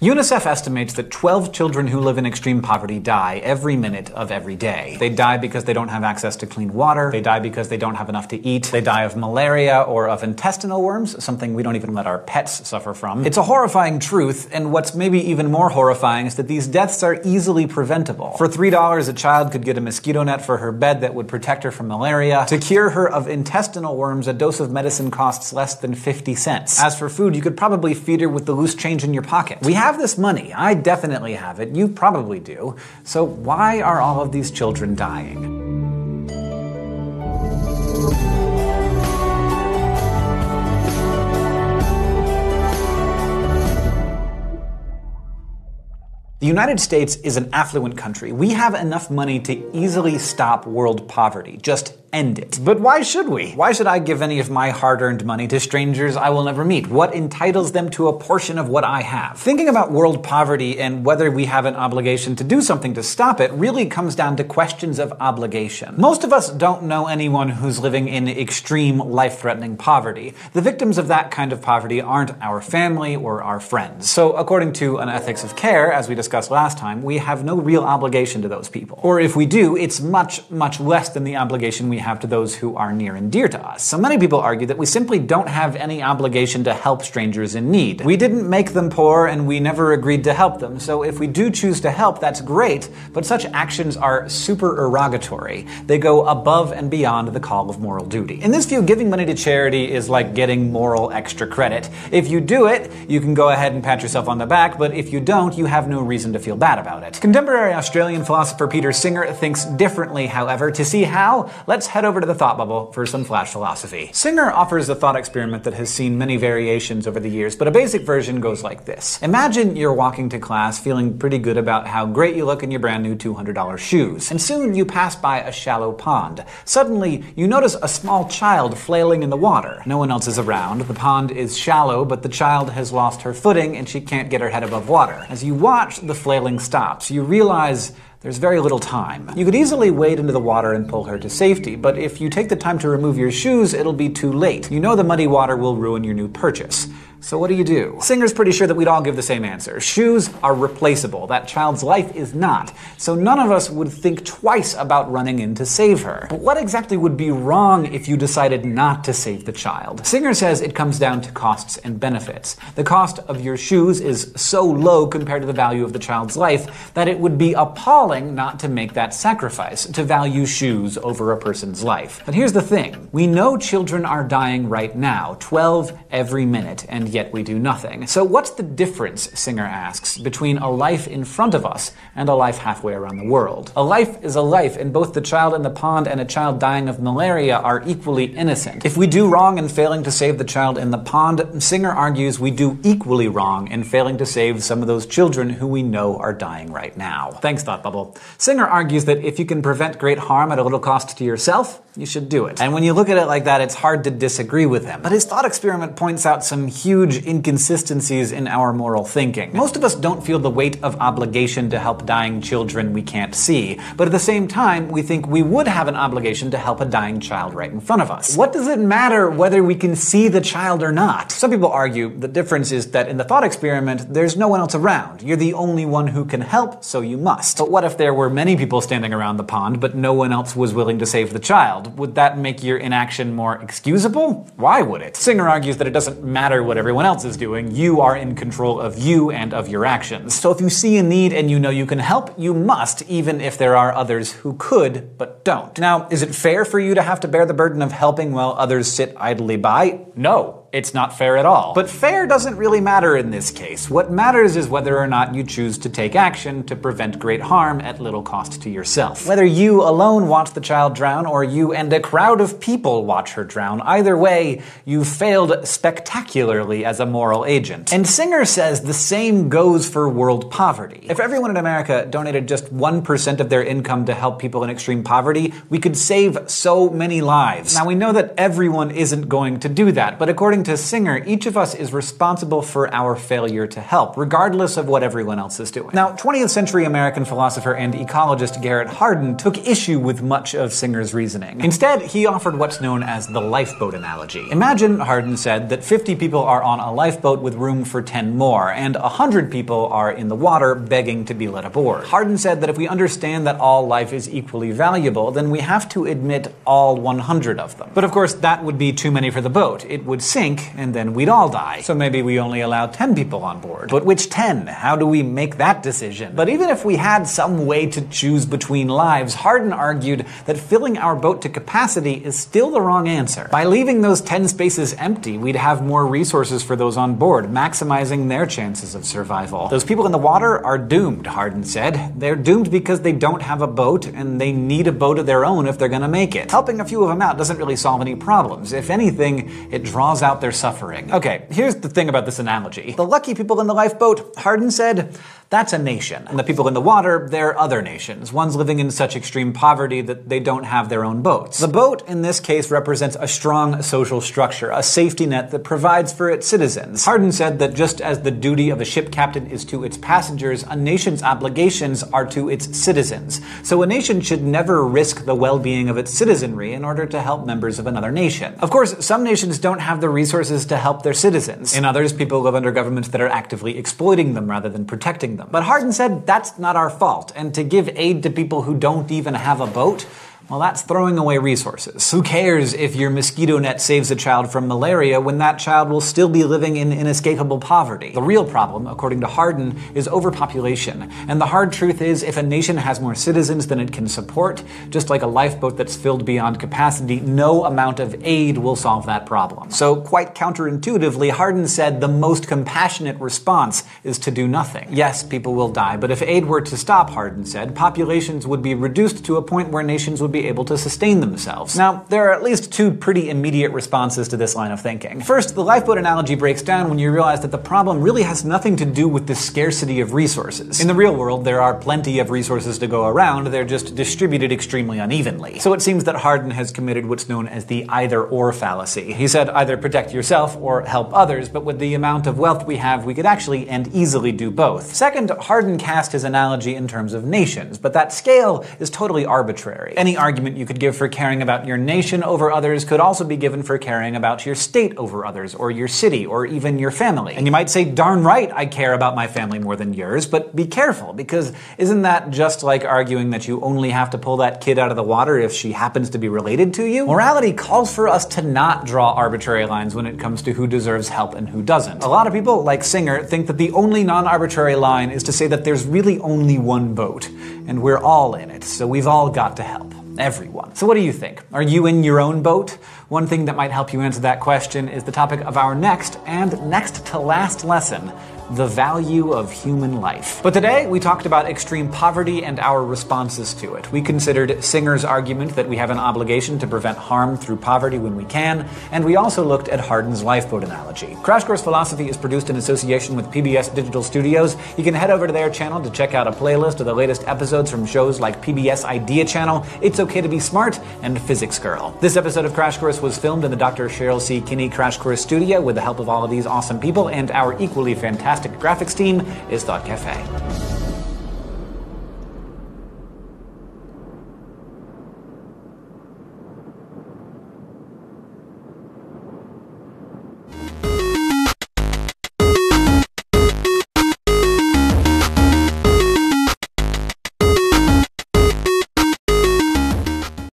UNICEF estimates that 12 children who live in extreme poverty die every minute of every day. They die because they don't have access to clean water, they die because they don't have enough to eat, they die of malaria or of intestinal worms, something we don't even let our pets suffer from. It's a horrifying truth, and what's maybe even more horrifying is that these deaths are easily preventable. For $3, a child could get a mosquito net for her bed that would protect her from malaria. To cure her of intestinal worms, a dose of medicine costs less than 50 cents. As for food, you could probably feed her with the loose change in your pocket. We have this money. I definitely have it. You probably do. So why are all of these children dying? The United States is an affluent country. We have enough money to easily stop world poverty. Just end it. But why should we? Why should I give any of my hard-earned money to strangers I will never meet? What entitles them to a portion of what I have? Thinking about world poverty and whether we have an obligation to do something to stop it really comes down to questions of obligation. Most of us don't know anyone who's living in extreme, life-threatening poverty. The victims of that kind of poverty aren't our family or our friends. So according to an ethics of care, as we discussed last time, we have no real obligation to those people. Or if we do, it's much, much less than the obligation we have to those who are near and dear to us. So many people argue that we simply don't have any obligation to help strangers in need. We didn't make them poor and we never agreed to help them, so if we do choose to help, that's great, but such actions are supererogatory. They go above and beyond the call of moral duty. In this view, giving money to charity is like getting moral extra credit. If you do it, you can go ahead and pat yourself on the back, but if you don't, you have no reason to feel bad about it. Contemporary Australian philosopher Peter Singer thinks differently, however. To see how, let's head over to the thought bubble for some flash philosophy. Singer offers a thought experiment that has seen many variations over the years, but a basic version goes like this. Imagine you're walking to class feeling pretty good about how great you look in your brand new $200 shoes, and soon you pass by a shallow pond. Suddenly, you notice a small child flailing in the water. No one else is around, the pond is shallow, but the child has lost her footing and she can't get her head above water. As you watch, the flailing stops. You realize there's very little time. You could easily wade into the water and pull her to safety, but if you take the time to remove your shoes, it'll be too late. You know the muddy water will ruin your new purchase. So what do? Singer's pretty sure that we'd all give the same answer. Shoes are replaceable. That child's life is not. So none of us would think twice about running in to save her. But what exactly would be wrong if you decided not to save the child? Singer says it comes down to costs and benefits. The cost of your shoes is so low compared to the value of the child's life that it would be appalling not to make that sacrifice, to value shoes over a person's life. But here's the thing. We know children are dying right now, 12 every minute, and yet we do nothing. So what's the difference, Singer asks, between a life in front of us and a life halfway around the world? A life is a life, and both the child in the pond and a child dying of malaria are equally innocent. If we do wrong in failing to save the child in the pond, Singer argues we do equally wrong in failing to save some of those children who we know are dying right now. Thanks, Thought Bubble. Singer argues that if you can prevent great harm at a little cost to yourself, you should do it. And when you look at it like that, it's hard to disagree with him. But his thought experiment points out some huge inconsistencies in our moral thinking. Most of us don't feel the weight of obligation to help dying children we can't see, but at the same time, we think we would have an obligation to help a dying child right in front of us. What does it matter whether we can see the child or not? Some people argue the difference is that in the thought experiment, there's no one else around. You're the only one who can help, so you must. But what if there were many people standing around the pond, but no one else was willing to save the child? Would that make your inaction more excusable? Why would it? Singer argues that it doesn't matter what everyone else is doing. You are in control of you and of your actions. So if you see a need and you know you can help, you must, even if there are others who could but don't. Now, is it fair for you to have to bear the burden of helping while others sit idly by? No. It's not fair at all. But fair doesn't really matter in this case. What matters is whether or not you choose to take action to prevent great harm at little cost to yourself. Whether you alone watch the child drown or you and a crowd of people watch her drown, either way, you've failed spectacularly as a moral agent. And Singer says the same goes for world poverty. If everyone in America donated just 1% of their income to help people in extreme poverty, we could save so many lives. Now we know that everyone isn't going to do that, but according to Singer, each of us is responsible for our failure to help, regardless of what everyone else is doing. Now, 20th century American philosopher and ecologist Garrett Hardin took issue with much of Singer's reasoning. Instead, he offered what's known as the lifeboat analogy. Imagine, Hardin said, that 50 people are on a lifeboat with room for 10 more, and 100 people are in the water begging to be let aboard. Hardin said that if we understand that all life is equally valuable, then we have to admit all 100 of them. But of course, that would be too many for the boat. It would sink, and then we'd all die. So maybe we only allow 10 people on board. But which 10? How do we make that decision? But even if we had some way to choose between lives, Hardin argued that filling our boat to capacity is still the wrong answer. By leaving those 10 spaces empty, we'd have more resources for those on board, maximizing their chances of survival. Those people in the water are doomed, Hardin said. They're doomed because they don't have a boat, and they need a boat of their own if they're gonna make it. Helping a few of them out doesn't really solve any problems. If anything, it draws out their suffering. Okay, here's the thing about this analogy. The lucky people in the lifeboat, Hardin said, that's a nation. And the people in the water, they're other nations, ones living in such extreme poverty that they don't have their own boats. The boat, in this case, represents a strong social structure, a safety net that provides for its citizens. Hardin said that just as the duty of a ship captain is to its passengers, a nation's obligations are to its citizens. So a nation should never risk the well-being of its citizenry in order to help members of another nation. Of course, some nations don't have the resources to help their citizens. In others, people live under governments that are actively exploiting them rather than protecting them. But Hardin said that's not our fault, and to give aid to people who don't even have a boat, well, that's throwing away resources. Who cares if your mosquito net saves a child from malaria when that child will still be living in inescapable poverty? The real problem, according to Hardin, is overpopulation. And the hard truth is, if a nation has more citizens than it can support, just like a lifeboat that's filled beyond capacity, no amount of aid will solve that problem. So, quite counterintuitively, Hardin said the most compassionate response is to do nothing. Yes, people will die, but if aid were to stop, Hardin said, populations would be reduced to a point where nations would be able to sustain themselves. Now, there are at least two pretty immediate responses to this line of thinking. First, the lifeboat analogy breaks down when you realize that the problem really has nothing to do with the scarcity of resources. In the real world, there are plenty of resources to go around, they're just distributed extremely unevenly. So it seems that Hardin has committed what's known as the either-or fallacy. He said either protect yourself or help others, but with the amount of wealth we have, we could actually and easily do both. Second, Hardin cast his analogy in terms of nations, but that scale is totally arbitrary. Any argument you could give for caring about your nation over others could also be given for caring about your state over others, or your city, or even your family. And you might say, darn right, I care about my family more than yours, but be careful, because isn't that just like arguing that you only have to pull that kid out of the water if she happens to be related to you? Morality calls for us to not draw arbitrary lines when it comes to who deserves help and who doesn't. A lot of people, like Singer, think that the only non-arbitrary line is to say that there's really only one boat, and we're all in it, so we've all got to help. Everyone. So what do you think? Are you in your own boat? One thing that might help you answer that question is the topic of our next to last lesson, the value of human life. But today, we talked about extreme poverty and our responses to it. We considered Singer's argument that we have an obligation to prevent harm through poverty when we can, and we also looked at Hardin's lifeboat analogy. Crash Course Philosophy is produced in association with PBS Digital Studios. You can head over to their channel to check out a playlist of the latest episodes from shows like PBS Idea Channel, It's Okay to Be Smart, and Physics Girl. This episode of Crash Course was filmed in the Dr. Cheryl C. Kinney Crash Course studio with the help of all of these awesome people, and our equally fantastic graphics team is Thought Cafe.